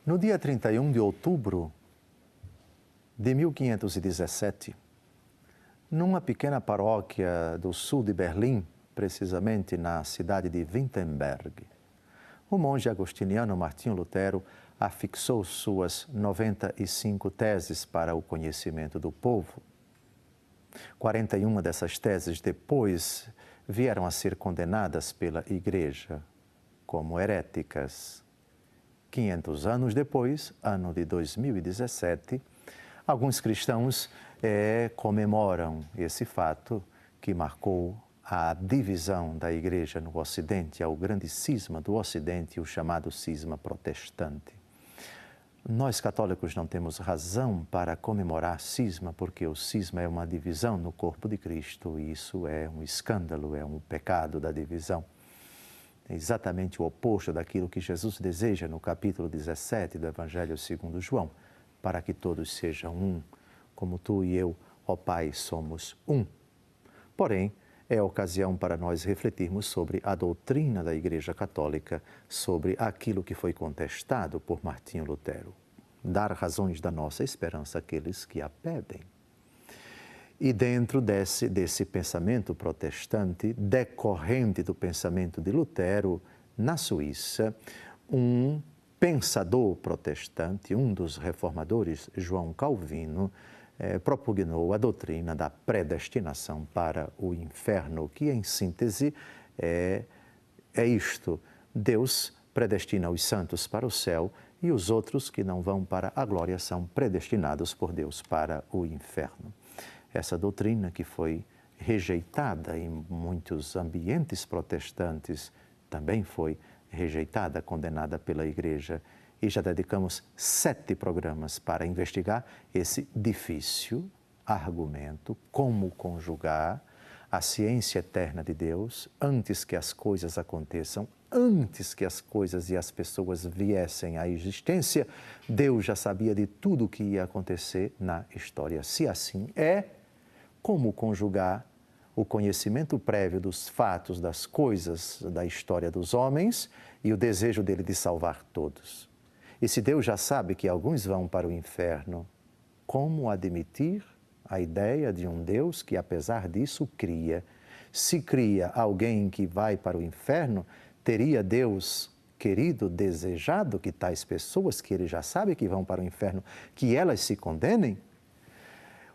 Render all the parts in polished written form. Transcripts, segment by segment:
No dia 31 de outubro de 1517, numa pequena paróquia do sul de Berlim, precisamente na cidade de Wittenberg, o monge agostiniano Martinho Lutero afixou suas 95 teses para o conhecimento do povo. 41 dessas teses depois vieram a ser condenadas pela Igreja como heréticas. 500 anos depois, ano de 2017, alguns cristãos comemoram esse fato que marcou a divisão da Igreja no Ocidente, ao grande cisma do Ocidente, o chamado cisma protestante. Nós católicos não temos razão para comemorar cisma, porque o cisma é uma divisão no corpo de Cristo e isso é um escândalo, é um pecado da divisão. É exatamente o oposto daquilo que Jesus deseja no capítulo 17 do Evangelho segundo João, para que todos sejam um, como tu e eu, ó Pai, somos um. Porém, é ocasião para nós refletirmos sobre a doutrina da Igreja Católica, sobre aquilo que foi contestado por Martinho Lutero. Dar razões da nossa esperança àqueles que a pedem. E dentro desse pensamento protestante, decorrente do pensamento de Lutero, na Suíça, um pensador protestante, um dos reformadores, João Calvino, propugnou a doutrina da predestinação para o inferno, que em síntese é isto: Deus predestina os santos para o céu e os outros que não vão para a glória são predestinados por Deus para o inferno. Essa doutrina que foi rejeitada em muitos ambientes protestantes também foi rejeitada, condenada pela Igreja. E já dedicamos 7 programas para investigar esse difícil argumento, como conjugar a ciência eterna de Deus antes que as coisas aconteçam, antes que as coisas e as pessoas viessem à existência. Deus já sabia de tudo o que ia acontecer na história. Se assim é, como conjugar o conhecimento prévio dos fatos, das coisas, da história dos homens e o desejo dele de salvar todos? E se Deus já sabe que alguns vão para o inferno, como admitir a ideia de um Deus que, apesar disso, cria? Se cria alguém que vai para o inferno, teria Deus querido, desejado que tais pessoas, que ele já sabe que vão para o inferno, que elas se condenem?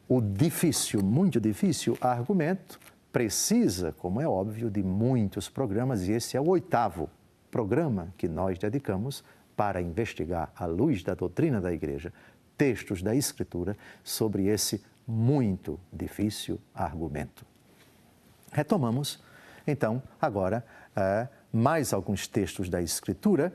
O difícil, muito difícil argumento precisa, como é óbvio, de muitos programas e esse é o 8º programa que nós dedicamos para investigar, à luz da doutrina da Igreja, textos da Escritura sobre esse muito difícil argumento. Retomamos, então, agora, mais alguns textos da Escritura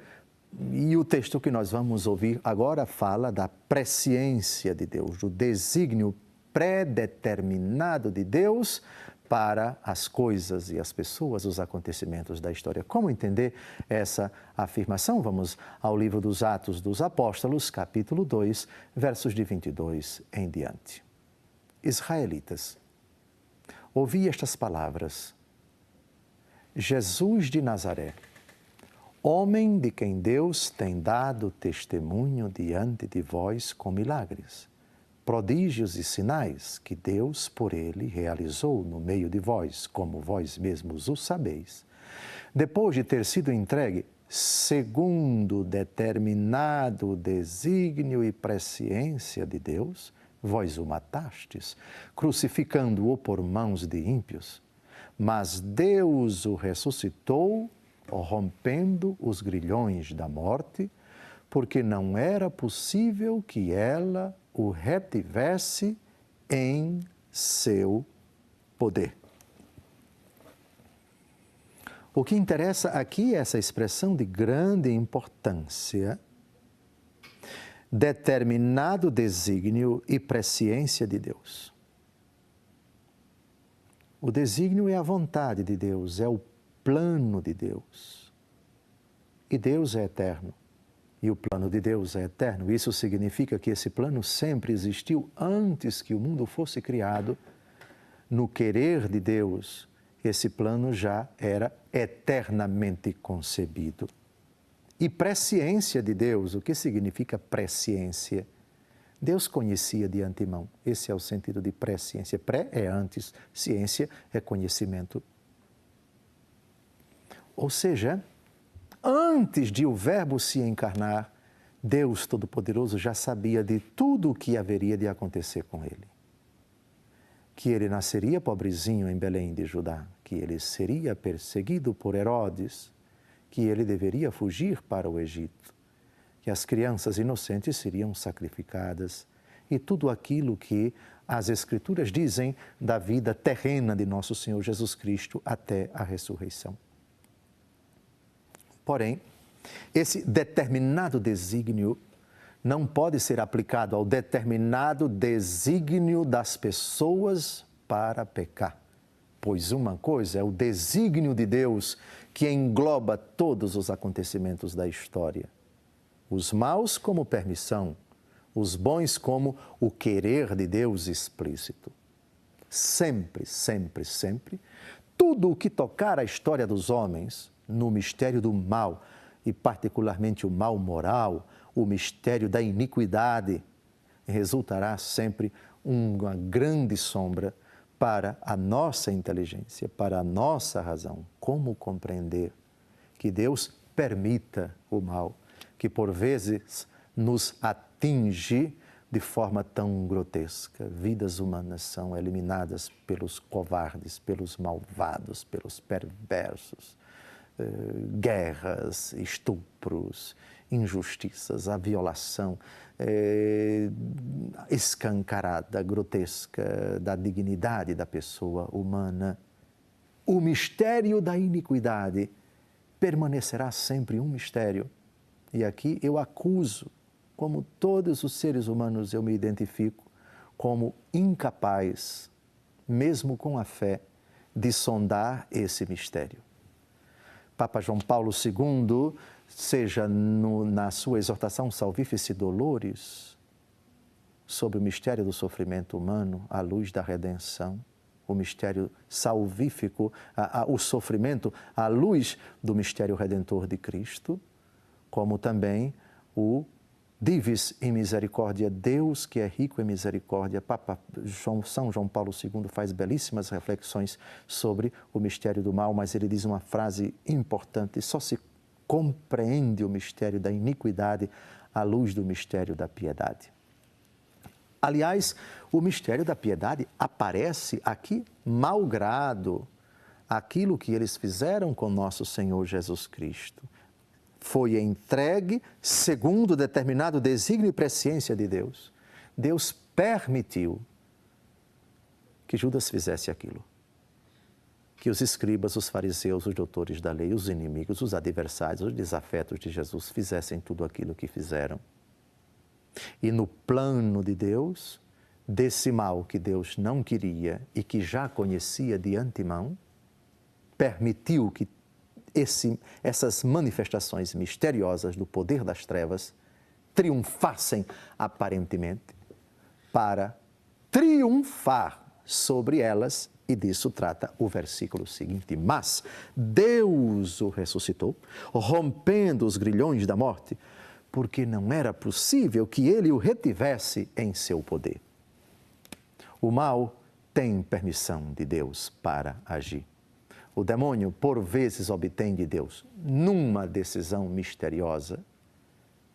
e o texto que nós vamos ouvir agora fala da presciência de Deus, do desígnio predeterminado de Deus para as coisas e as pessoas, os acontecimentos da história. Como entender essa afirmação? Vamos ao livro dos Atos dos Apóstolos, capítulo 2, versos de 22 em diante. Israelitas, ouvi estas palavras. Jesus de Nazaré, homem de quem Deus tem dado testemunho diante de vós com milagres, prodígios e sinais que Deus por ele realizou no meio de vós, como vós mesmos o sabeis. Depois de ter sido entregue, segundo determinado desígnio e presciência de Deus, vós o matastes, crucificando-o por mãos de ímpios. Mas Deus o ressuscitou, rompendo os grilhões da morte, porque não era possível que ela o retivesse em seu poder. O que interessa aqui é essa expressão de grande importância, determinado desígnio e presciência de Deus. O desígnio é a vontade de Deus, é o plano de Deus. E Deus é eterno. E o plano de Deus é eterno. Isso significa que esse plano sempre existiu antes que o mundo fosse criado. No querer de Deus, esse plano já era eternamente concebido. e presciência de Deus. O que significa presciência? Deus conhecia de antemão. Esse é o sentido de presciência. Pré é antes, ciência é conhecimento. Ou seja, antes de o Verbo se encarnar, Deus Todo-Poderoso já sabia de tudo o que haveria de acontecer com ele. Que ele nasceria pobrezinho em Belém de Judá, que ele seria perseguido por Herodes, que ele deveria fugir para o Egito, que as crianças inocentes seriam sacrificadas e tudo aquilo que as Escrituras dizem da vida terrena de nosso Senhor Jesus Cristo até a ressurreição. Porém, esse determinado desígnio não pode ser aplicado ao determinado desígnio das pessoas para pecar. Pois uma coisa é o desígnio de Deus que engloba todos os acontecimentos da história. Os maus como permissão, os bons como o querer de Deus explícito. Sempre, sempre, sempre, tudo o que tocar a história dos homens no mistério do mal, e particularmente o mal moral, o mistério da iniquidade, resultará sempre uma grande sombra para a nossa inteligência, para a nossa razão. Como compreender que Deus permita o mal, que por vezes nos atinge de forma tão grotesca. Vidas humanas são eliminadas pelos covardes, pelos malvados, pelos perversos. Guerras, estupros, injustiças, a violação escancarada, grotesca da dignidade da pessoa humana. O mistério da iniquidade permanecerá sempre um mistério. E aqui eu acuso, como todos os seres humanos eu me identifico, como incapaz, mesmo com a fé, de sondar esse mistério. Papa João Paulo II, seja na sua exortação Salvifici Doloris, sobre o mistério do sofrimento humano, à luz da redenção, o mistério salvífico, o sofrimento à luz do mistério redentor de Cristo, como também o Divis in Misericordia, Deus que é rico em misericórdia. Papa São João Paulo II faz belíssimas reflexões sobre o mistério do mal, mas ele diz uma frase importante: só se compreende o mistério da iniquidade à luz do mistério da piedade. Aliás, o mistério da piedade aparece aqui malgrado aquilo que eles fizeram com nosso Senhor Jesus Cristo. Foi entregue segundo determinado desígnio e presciência de Deus. Deus permitiu que Judas fizesse aquilo. Que os escribas, os fariseus, os doutores da lei, os inimigos, os adversários, os desafetos de Jesus fizessem tudo aquilo que fizeram. E no plano de Deus, desse mal que Deus não queria e que já conhecia de antemão, permitiu que essas manifestações misteriosas do poder das trevas triunfassem aparentemente para triunfar sobre elas, e disso trata o versículo seguinte. Mas Deus o ressuscitou, rompendo os grilhões da morte, porque não era possível que ele o retivesse em seu poder. O mal tem permissão de Deus para agir. O demônio, por vezes, obtém de Deus, numa decisão misteriosa,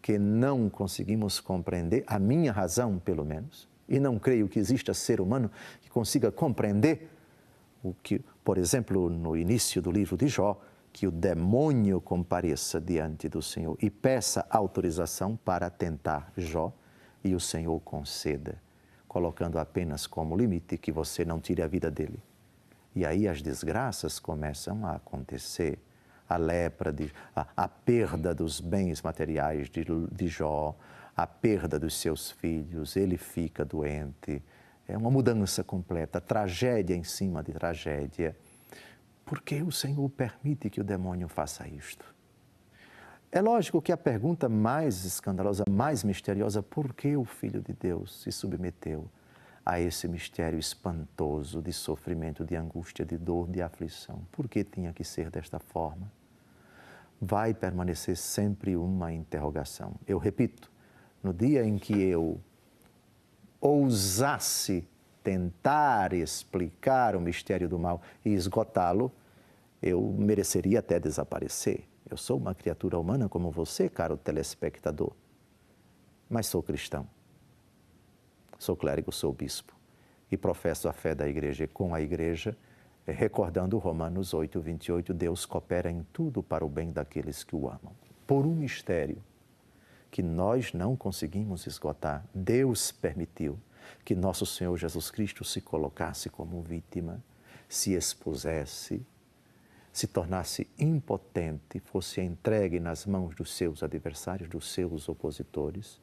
que não conseguimos compreender, a minha razão, pelo menos, e não creio que exista ser humano que consiga compreender o que, por exemplo, no início do livro de Jó, que o demônio compareça diante do Senhor e peça autorização para tentar Jó, e o Senhor conceda, colocando apenas como limite que você não tire a vida dele. E aí as desgraças começam a acontecer. A lepra, a perda dos bens materiais de Jó, a perda dos seus filhos, ele fica doente. É uma mudança completa, tragédia em cima de tragédia. Por que o Senhor permite que o demônio faça isto? É lógico que a pergunta mais escandalosa, mais misteriosa, por que o Filho de Deus se submeteu a esse mistério espantoso de sofrimento, de angústia, de dor, de aflição? Por que tinha que ser desta forma? vai permanecer sempre uma interrogação. Eu repito, no dia em que eu ousasse tentar explicar o mistério do mal e esgotá-lo, eu mereceria até desaparecer. Eu sou uma criatura humana como você, caro telespectador, mas sou cristão. Sou clérigo, sou bispo e professo a fé da igreja. E com a igreja, recordando Romanos 8, 28, Deus coopera em tudo para o bem daqueles que o amam. Por um mistério que nós não conseguimos esgotar, Deus permitiu que nosso Senhor Jesus Cristo se colocasse como vítima, se expusesse, se tornasse impotente, fosse entregue nas mãos dos seus adversários, dos seus opositores,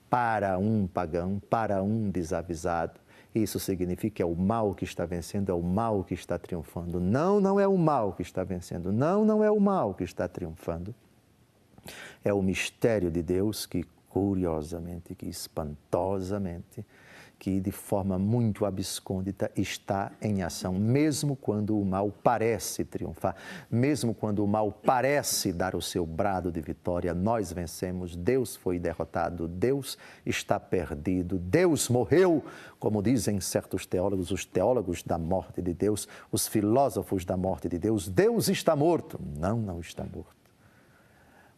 para um pagão, para um desavisado. Isso significa que é o mal que está vencendo, é o mal que está triunfando. Não, não é o mal que está vencendo. Não, não é o mal que está triunfando. É o mistério de Deus que, curiosamente, que espantosamente, que de forma muito abscôndita está em ação, mesmo quando o mal parece triunfar, mesmo quando o mal parece dar o seu brado de vitória, nós vencemos, Deus foi derrotado, Deus está perdido, Deus morreu, como dizem certos teólogos, os teólogos da morte de Deus, os filósofos da morte de Deus, Deus está morto. Não, não está morto.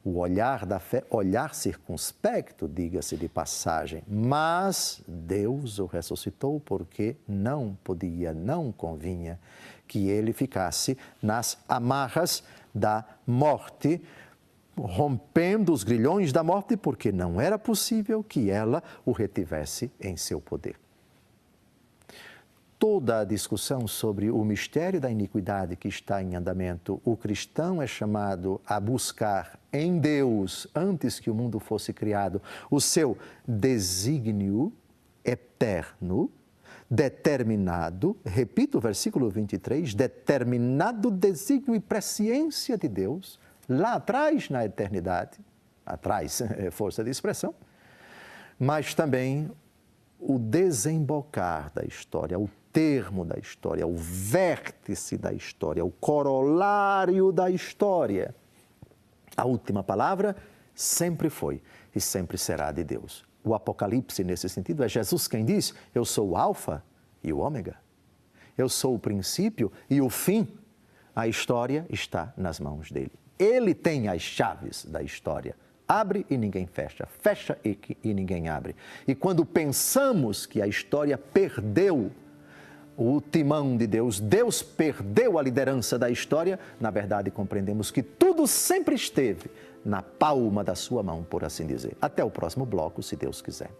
O olhar da fé, olhar circunspecto, diga-se de passagem, mas Deus o ressuscitou porque não podia, não convinha que ele ficasse nas amarras da morte, rompendo os grilhões da morte, porque não era possível que ela o retivesse em seu poder. Toda a discussão sobre o mistério da iniquidade que está em andamento, o cristão é chamado a buscar em Deus, antes que o mundo fosse criado, o seu desígnio eterno, determinado, repito o versículo 23, determinado desígnio e presciência de Deus, lá atrás na eternidade, atrás é força de expressão, mas também o desembocar da história, o termo da história, o vértice da história, o corolário da história. A última palavra sempre foi e sempre será de Deus. O Apocalipse, nesse sentido, é Jesus quem diz: eu sou o Alfa e o Ômega. Eu sou o princípio e o fim. A história está nas mãos dele. Ele tem as chaves da história. Abre e ninguém fecha, fecha e ninguém abre. E quando pensamos que a história perdeu o timão de Deus, Deus perdeu a liderança da história, na verdade compreendemos que tudo sempre esteve na palma da sua mão, por assim dizer. Até o próximo bloco, se Deus quiser.